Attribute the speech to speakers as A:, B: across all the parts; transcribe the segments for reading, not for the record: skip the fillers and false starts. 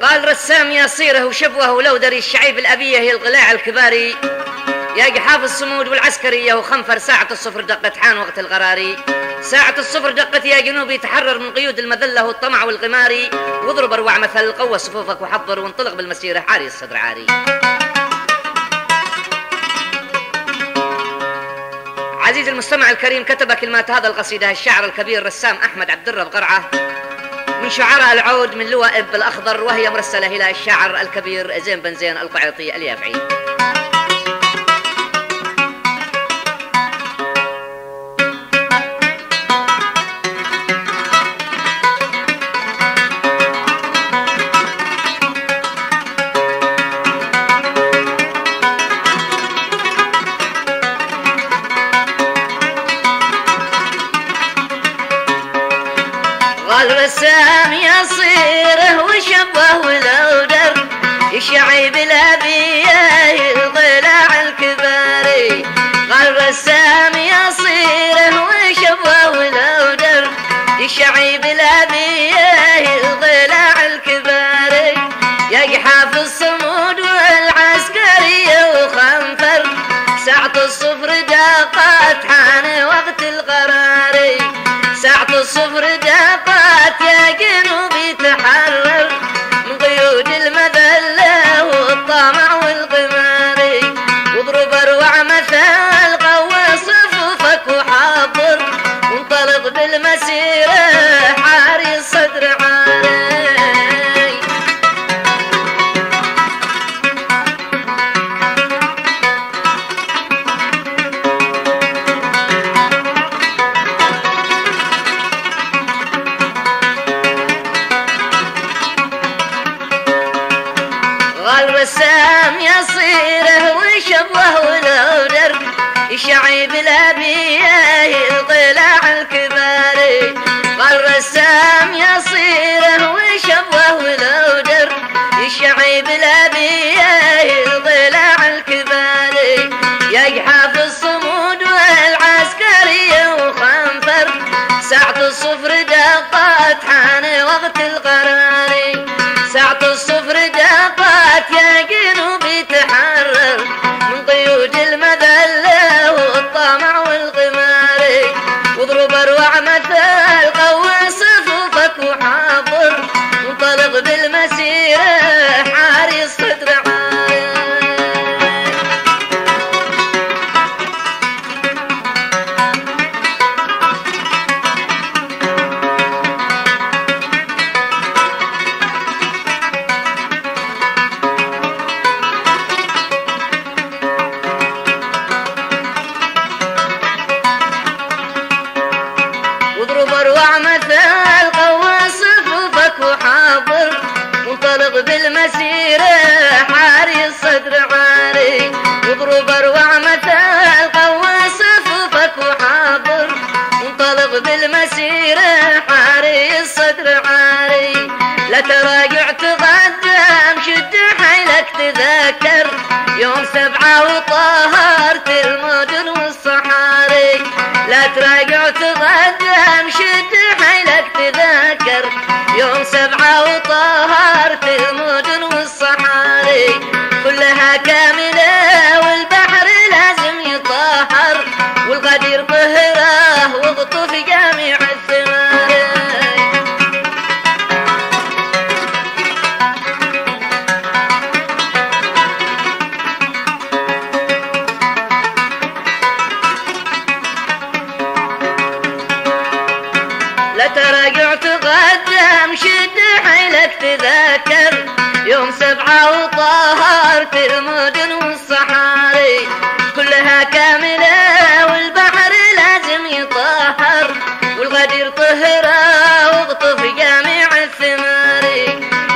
A: قال رسام يصيره وشبوه ولو دري الشعيب الأبية هي القلاع الكباري، يا جحاف الصمود والعسكرية وخنفر ساعة الصفر دقت حان وقت الغراري، ساعة الصفر دقت يا جنوبي تحرر من قيود المذلة والطمع والغماري، واضرب أروع مثل قوى صفوفك وحضر وانطلق بالمسيرة حاري الصدر عاري. عزيزي المستمع الكريم، كتب كلمات هذا القصيدة الشاعر الكبير رسام أحمد عبد الرب قرعة من شعراء العود من لواء إب الأخضر، وهي مرسلة إلى الشاعر الكبير زين بن زين القعيطي اليافعي.
B: الرسام يصيره وشبه ولو در الشعيب الأبية الضلع الكباري، قال الرسام يصيره وشبه ولو در الشعيب الأبية الضلع الكباري، يا جحاف الصمود والعسكرية وخنفر ساعة الصفر دقات حان وقت القراري، ساعة الصفر دقات يا جنوبي تحرر من قيود المذلة والطمع والغماري، واضرب أروع مثل قوى صفوفك وحضر وانطلق بالمسيرة حاري الصدر عاري. الرسام يصيره وشبه ولو در الشعيب الأبية الضلع الكباري، قال الرسام يصيره وشبه ولو در الشعيب الأبية الضلع الكباري، يا جحاف الصمود والعسكرية وخنفر ساعة الصفر دقات حان وقت القراري، ساعة الصفر دقات يا جنوبي تحرر من قيود المذلة والطمع والغماري، واضرب أروع مثل قوى صفوفك وحاضر وانطلق بالمسيرة حاري الصدر عاري. مثل قوى صفوفك وحاضر وانطلق بالمسيرة حاري الصدر عاري، واضرب أروع مثل قوى صفوفك وحاضر وانطلق بالمسيرة حاري الصدر عاري، لا تراجع تقدم شد حيلك تذكر يوم 7 وطهرت المدن والصحاري، لا تراجع تقدم شد حيلك تذكر يوم 7 وطهرت المدن والصحاري، كلها كاملة والبحر لازم يطهر والقدير طهره واغطف جميع الثمار. لا تراجع تقدم شد حيلك تذكر يوم 7 وطهرت المدن والصحاري، كلها كاملة والبحر لازم يطهر والغدير طهره واغطف جميع الثمار،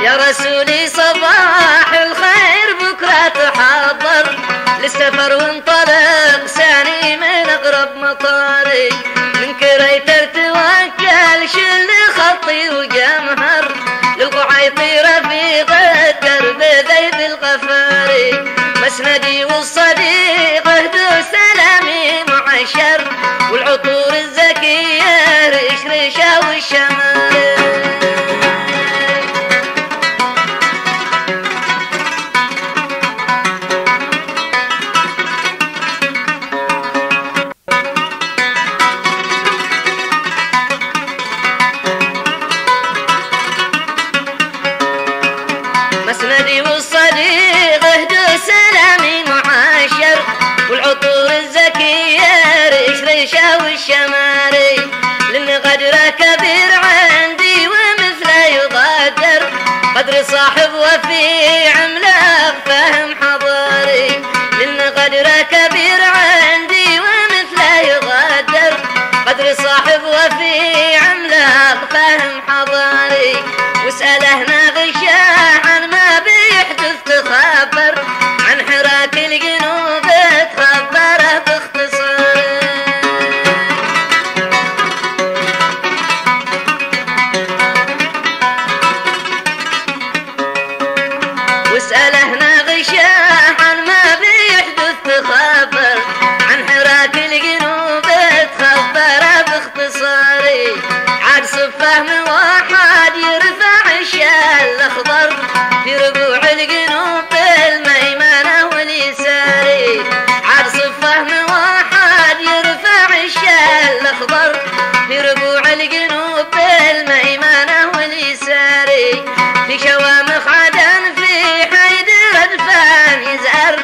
B: يا رسولي صباح الخير بكرة تحضر للسفر وانطلق ثاني من أقرب مطاري، من كريت توكل شل خطي وجمهر للقعيطي رفيق الدرب ذيب الغفاري، مسندي والصديق اهدوا سلامي معشر والعطور الزكية رشرشة والشمال. وسلامي معاشر والعطور الزكية رشرشة والشماري لأن قدره كبير عندي ومثله يقدر قدر صاحب وفي عملاق فهم حضاري لأن قدره كبير عندي ومثله يقدر قدر صاحب وفي عملاق فهم حضاري واسأله ناغشه عن ما بيحدث تخبر عن حراك الجنوب تخبره باختصار واسأله ناغشه عن ما بيحدث تخبر عن حراك الجنوب تخبره باختصاري عاد صفه من واحد يرفع الشال الاخضر في ربوع الجنوب الميمنه واليساري عاد صفه من واحد يرفع الشال الاخضر في ربوع الجنوب الميمنه واليساري في شوامخ عدن في حيدر ادفان يزهر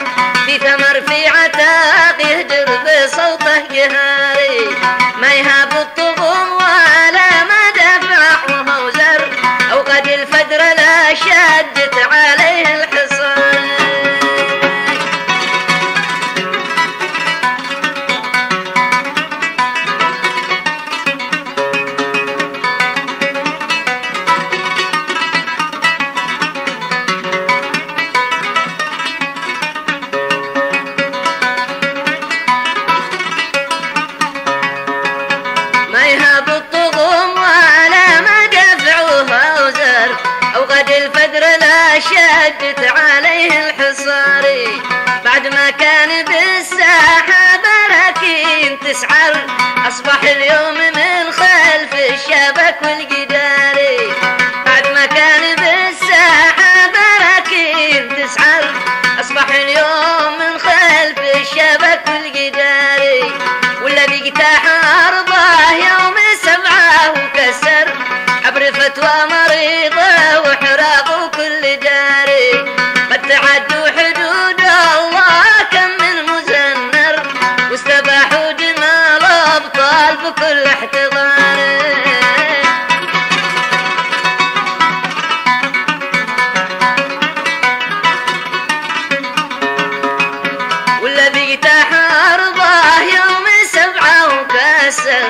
B: في ثمر في عتاق يهدر بصوته جهاري ما يهاب الطغوم ولا ما دفع وهو زر او قد الفدر لا شدت عليه الحصان ما يهاب الطغوم ولا ما دفعوها وزر او قد الفدر لا شدت عليه الحصاري بعد ما كان بالساحة براكين تسعر اصبح اليوم من خلف الشبك والجداري بعد ما كان بالساحة براكين تسعر اصبح اليوم من خلف الشبك والجداري والذي اجتاح أرضه يوم 7 وكسر عبر فتوى مريضة وحراق كل داري قد تعدوا حدود الله كم من مزنر واستباحوا جمال أبطال بكل احتضار والذي اجتاح أرضه يوم 7 وكسر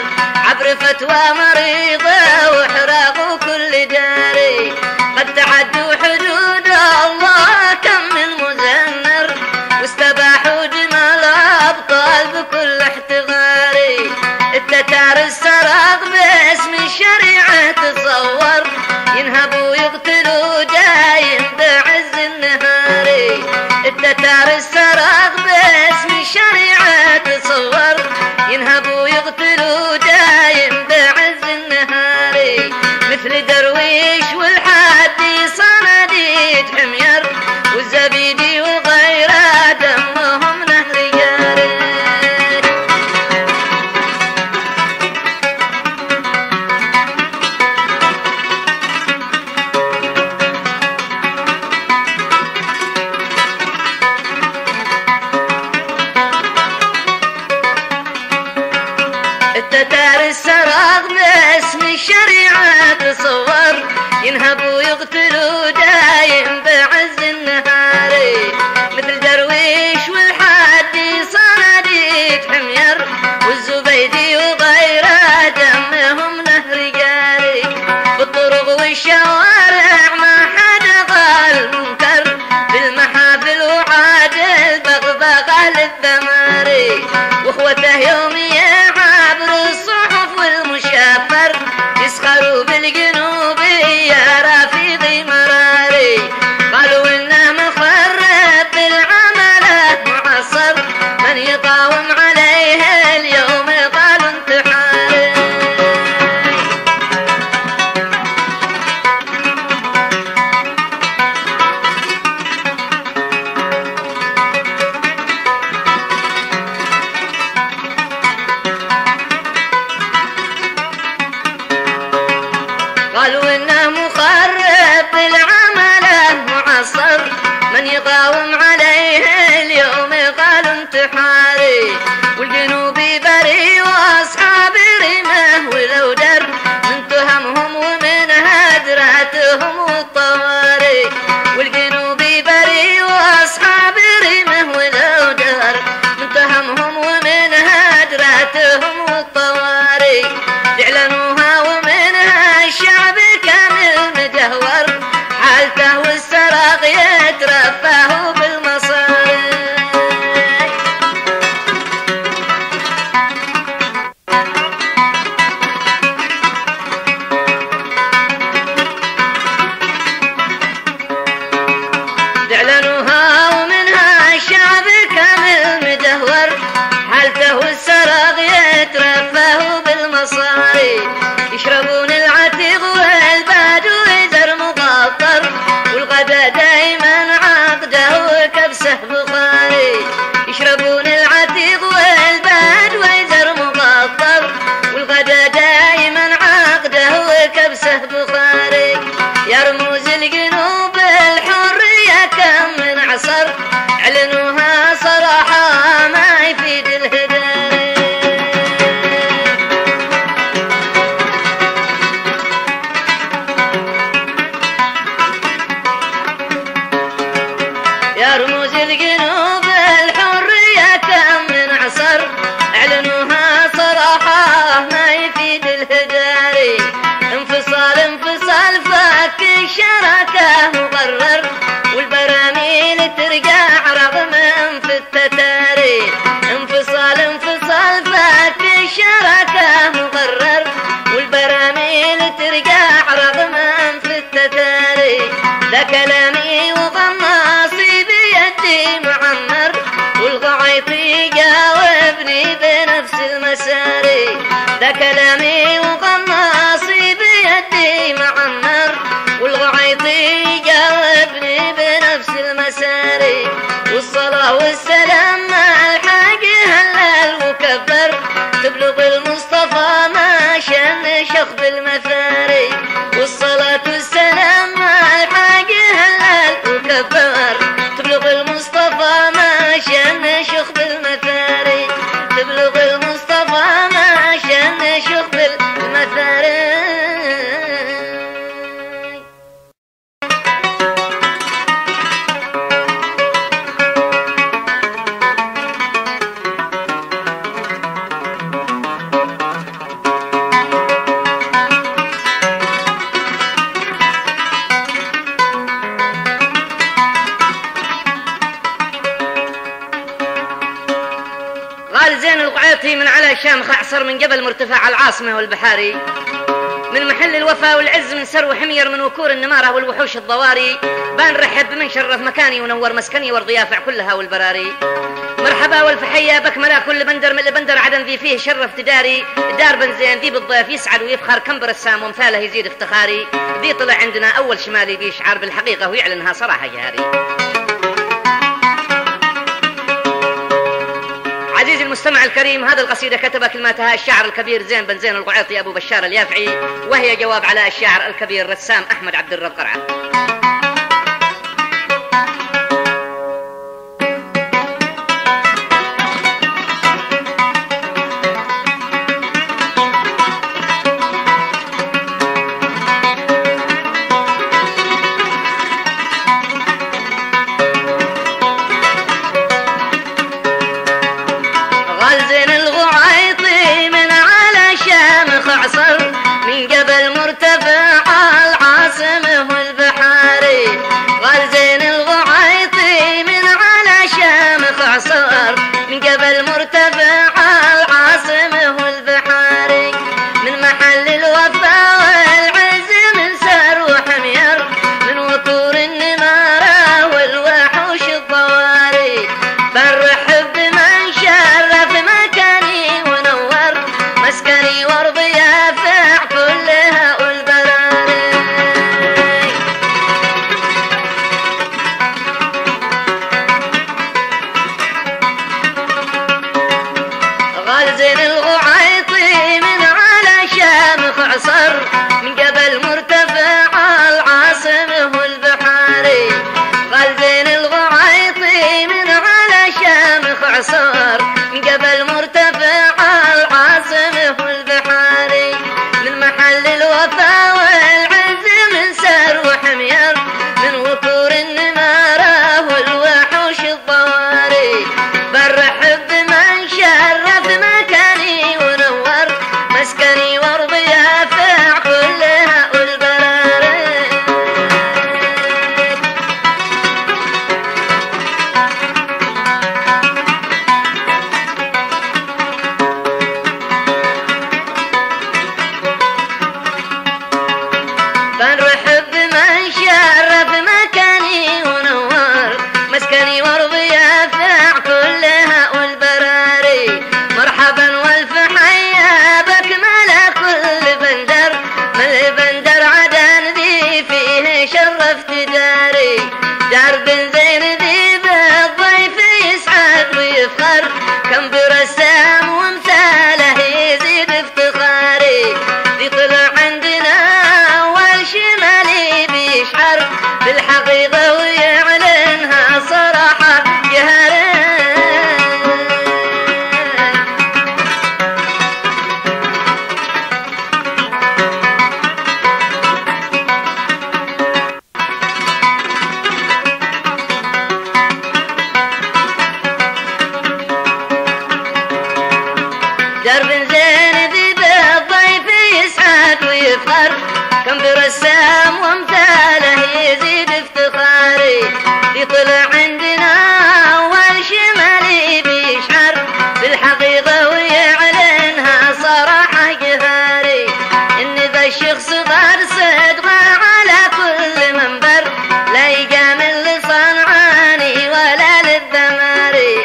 B: عبر فتوى مريضة وحراق كل داري قد تعدوا حدود الله كم من مزنر واستباحوا جمال أبطال بكل احتضاري التتار السراق باسم الشريعة تصور ينهبوا ويقتلوا دايم بعز النهاري التتار السراق باسم الشريعة تصور ينهبوا ويقتلوا دايم بعز النهاري مثل درويش والحادي صناديد حمير والزبيدي وغيره دمهم نهر جاري التتار السراق باسم الشريعة تصور ينهبوا ويقتلوا دايم بعز النهاري مثل درويش والحادي صناديد حمير والزبيدي وغيره دمهم نهر جاري بالطرق والشوارع ما حد قال منكر بالمحافل وعاد البغبغة للثماري واخوته يوميا عبر الصحف والمشافر يسخروا بالجنوب يا اعلنوها ومنها الشعب كامل مدهور، حالته والسراغ يترفهوا بالمصاري، يشربون العتيق والباد ويزر مقطر، والغدا دايما عقده وكبسه بخاري، يشربون العتيق والباد ويزر مقطر، والغدا دايما عقده وكبسه بخاري، يا رموز الجنوب الحرية كم من عصر، اعلنوها صراحة ما يفيد الهداية. يا رموز الجنوب الحرية كم من عصر، اعلنوها صراحة ما يفيد الهداري، انفصال انفصال فك الشراكة مقرر، والبراميل ترجع رغم انف التتاري، انفصال انفصال فك الشراكة مقرر، والبراميل ترجع رغم انف التتاري، ذا كلامي وغماصي بيدي معمر، والغعيطي جاوبني بنفس المساري، ذا كلامي وغماصي بيدي معمر، والغعيطي جاوبني بنفس المساري، والصلاة والسلام مع الحاج هلال وكبر، تبلغ المصطفى ما شن شخ بالمثاري، والصلاة والسلام مع الحاج هلال وكبر، تبلغ المصطفى ما شن شخ بالمثاري، تبلغ المصطفى ما شن شخ بالمثاري.
A: قال زين القعيطي من على شامخ أعصر، من جبل مرتفع العاصمة والبحاري، من محل الوفا والعز، من سرو حمير، من وكور النمارة والوحوش الضواري، بان رحب من شرف مكاني ونور مسكني والضيافع كلها والبراري، مرحبا والفحية بكملا كل بندر من البندر عدن ذي فيه شرف تداري، دار بن زين ذي بالضيف يسعد ويفخر، كم برسام ومثاله يزيد افتخاري، ذي طلع عندنا أول شمالي بيشعر بالحقيقة ويعلنها صراحة جهاري. عزيزي المستمع الكريم، هذا القصيدة كتب كلماتها الشاعر الكبير زين بن زين القعيطي أبو بشار اليافعي، وهي جواب على الشاعر الكبير رسام أحمد عبد الرب قرعة.
B: من جبل مرتفع العاصمة والبحاري، غال زين الغعيطي من على شامخ عصر، من جبل مرتفع العاصمة والبحاري، من محل الوفا والعز، من سر وحمير، من وكور النمارة والوحوش الضواري، بنرحب بمن شرف مكاني ونور مسكني وارضيافع كلها والبراري. غال زين الغعيطي من على شامخ عصر، من جبل مرتفع العاصمة والبحاري، غال زين الغعيطي من على شامخ عصر، من جبل مرتفع العاصمة والبحاري، من محل الوفا والعز، من سر وحمير، من وكور النمارة والوحوش الضواري، برحب بمن شرف مكاني ونور مسكني وارضيافع كلها والبراري. بنرحب بمن شرف مكاني ونور وافتداري درب زين ذي بالضيف يسعد ويفخر كم برسام وامثاله يزيد افتخاري ذي طلع عندنا والشمالي بيشعر بالحقيقة ويعلنها صراحة جهري درب زين ذي بالضيف يسعد ويفخر كم برسام وامثاله يزيد افتخاري ذي طلع عندنا والشمالي بيشعر بالحقيقة ويعلنها صراحة جهاري إن ذا الشخص غار صدقه على كل منبر لا يجامل لصنعاني ولا للدماري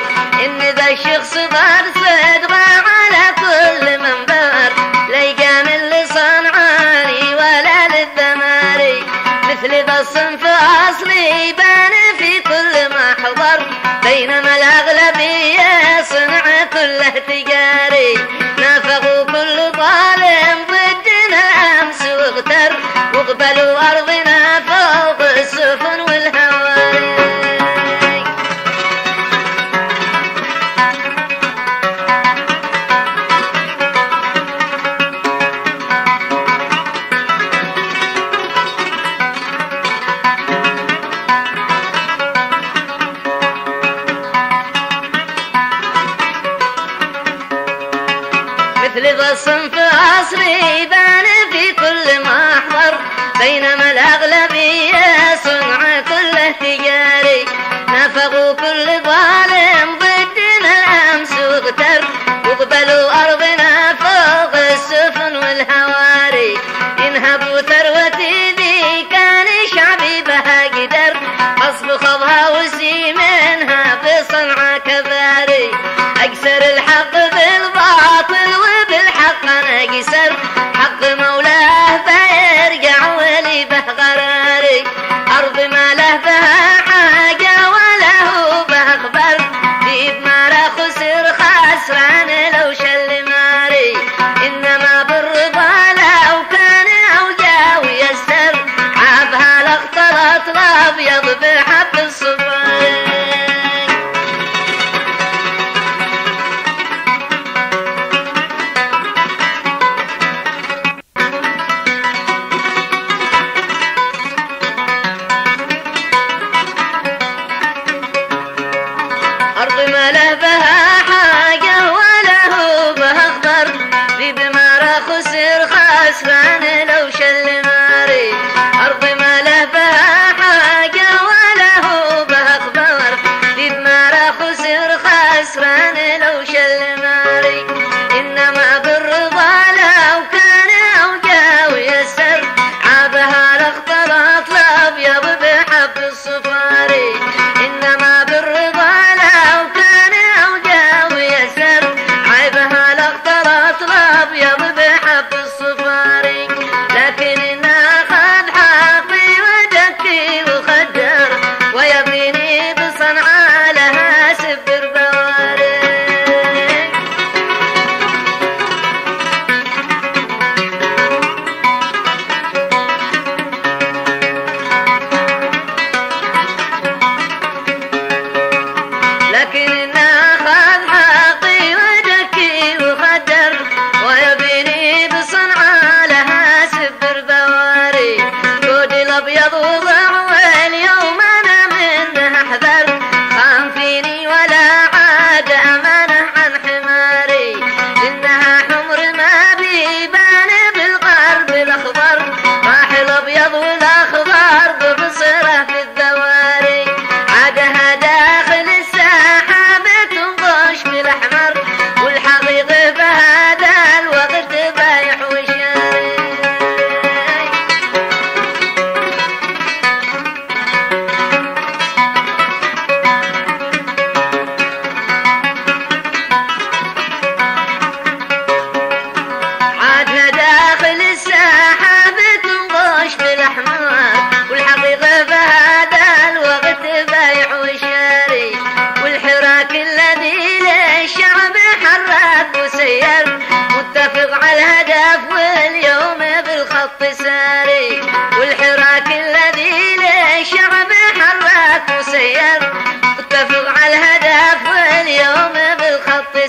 B: إن ذا الشخص غار صدقه على كل منبر لا يجامل لصنعاني ولا للدماري مثل ذا الصنف أصلي بان في كل محضر بينما الأغلبية صنع كله تجاري نافقوا كل ظالم ضدنا أمس واغتر واقبلوا أرضنا فوق السفن والهواري مثل ذا الصنف أصلي بان في كل محضر بينما الأغلبية صنع كله تجاري نافقوا كل ظالم ضدنا الأمس واغتر واقبلوا أرضنا فوق السفن والهواري ينهبوا ثروتي ذي كان شعبي بها قدر غصب خضها وسي منها بصنعة كباري أكسر الحق بالباطل وبالحق أنا قسر حق مولاه بيرجع ولي به غراري أرض ما له بها حاجة ولا هو به أخبر بيد ما را خسر خسران لو شل ماري إنما بالرضا لو كان أو جا ويسر عابها لاختلط الأبيض بحب الصبر أرض ما له بها حاجة ولا هو به أخبر ذي بمارا خسر خسران لو شل ماري أرض ما له بها حاجة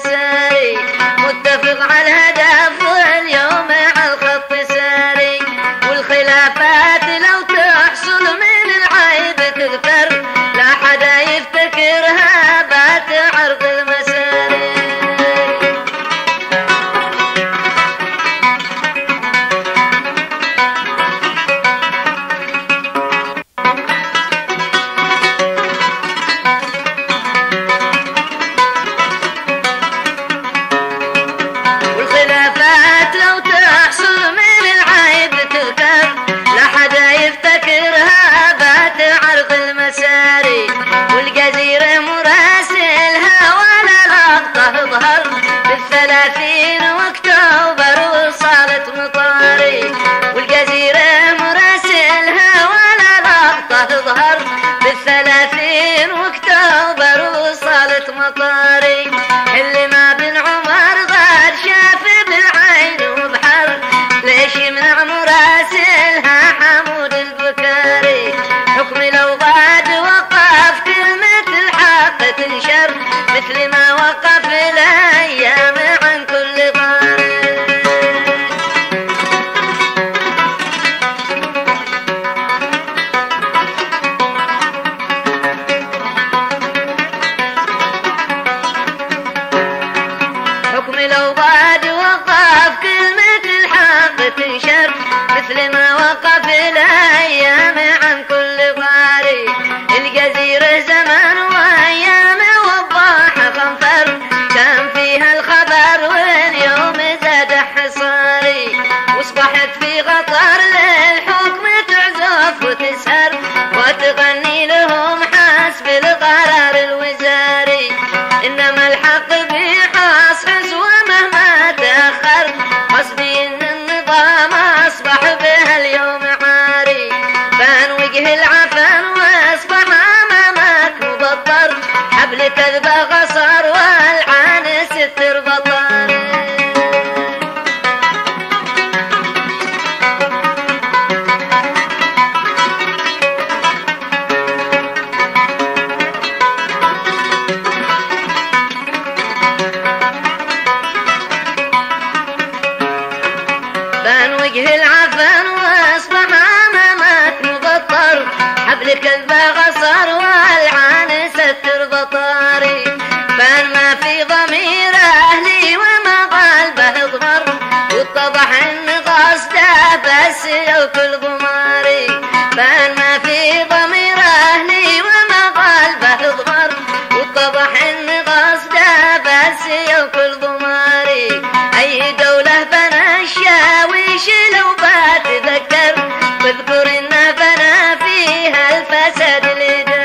B: ساري متفق على الهدف واليوم على الخط ساري والخلافات لو تحصل من العيب تذكر لا حدا يفتكرها بات عرض المساري والخلافات لو تحصل من العيب تذكر لا حدا يفتكرها بات عرض المساري والجزيرة مراسلها ولا لقطة تظهر بال30 واكتوبر وصالت مطاري والجزيرة مراسلها ولا لقطة تظهر بال30 واكتوبر وصالت مطاري اللي ما بن عمر غار شاف بالعين وبحر ليش يمنع مراسلها حمود البكاري حكم لو بعد وقف كلمة الحق تنشر مثل ما وقف الأيام عن كل طاري حكم لو بعد وقف كلمة الحق تنشر مثل ما وقف الأيام عن كل طاري الجزيرة زمان وأيام وضاح خنفر كان فيها الخبر واليوم زاد حصاري واصبحت في خطر للحكم تعزف وتسهر وتغني لهم حسب القرار الوزاري إنما الحق بيحصحص ومهما تأخر قصدي إن النظام أصبح بها اليوم عاري بان وجه العفن وأصبح أمامك مبطر حبل كذبة غصر والعان ستر بطاري بان وجه العفن واصبح امامك مبطر حبل كذبة غصر والعان ستر بطاري بان ما في ضمير اهلي وما قلبه ضمر واتضح ان قصده بس ياكل ضماري بان ما في ضمير اهلي وما قلبه ضمر واتضح ان قصده بس ياكل ضماري اي دولة بنى الشاويش لو بتذكر واذكر ان بنى فيها الفساد الاداري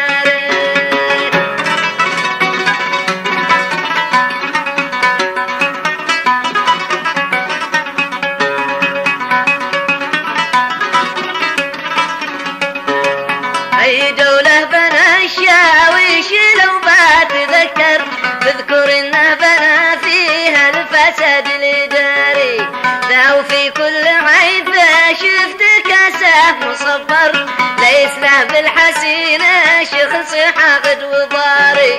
B: اي دولة بنى الشاويش لو بتذكر واذكر ان بنى فيها الفساد الاداري ذا في كل عيب شفت كاسه مصفر ليس له بالحسينه شخص حاقد وضاري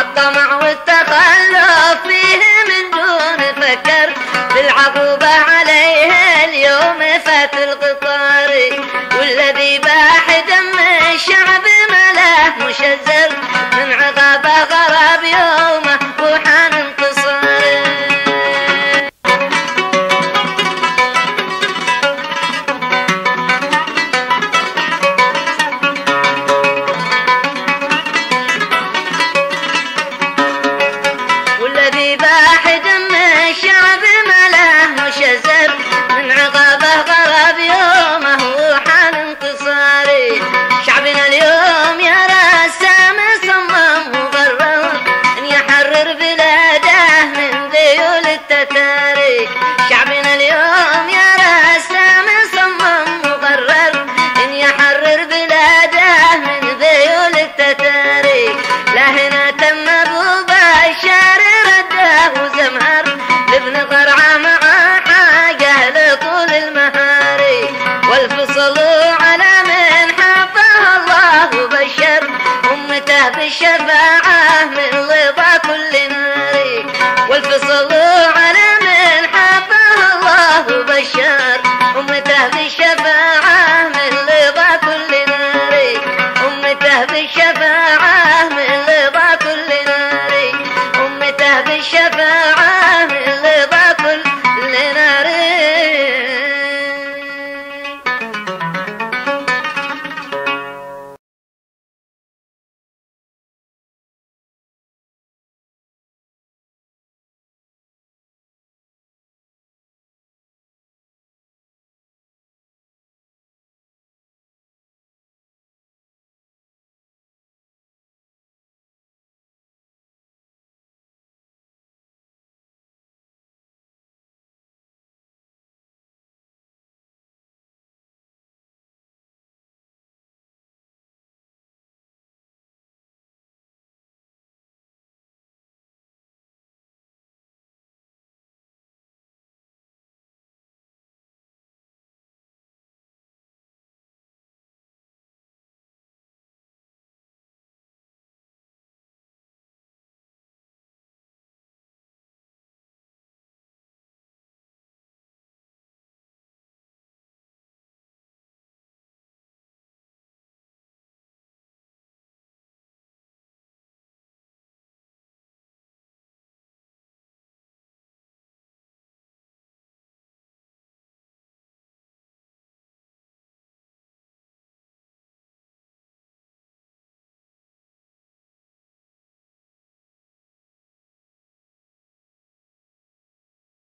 B: الطمع والتخلف فيه من دون فكر بالعقوبه عليه اليوم فات القطاري والذي باح دم الشعب ملاه مشزر من عقابه غراب يومه وحان انتصاري والذي باح دم الشعب ملاه مشزر من عقابه غراب يومه وحان انتصاري شعبنا اليوم يا رسام صمم وقرر ان يحرر بلاده من ذيول التتاري شعبنا اليوم يا رسام صمم وقرر ان يحرر بلاده من ذيول التتاري لهنا تم ابو بشار رده وزمهر لابن قرعه مع حاجه لطول المهاري والفصل على من حفظه الله وبشر امته بالشفاعه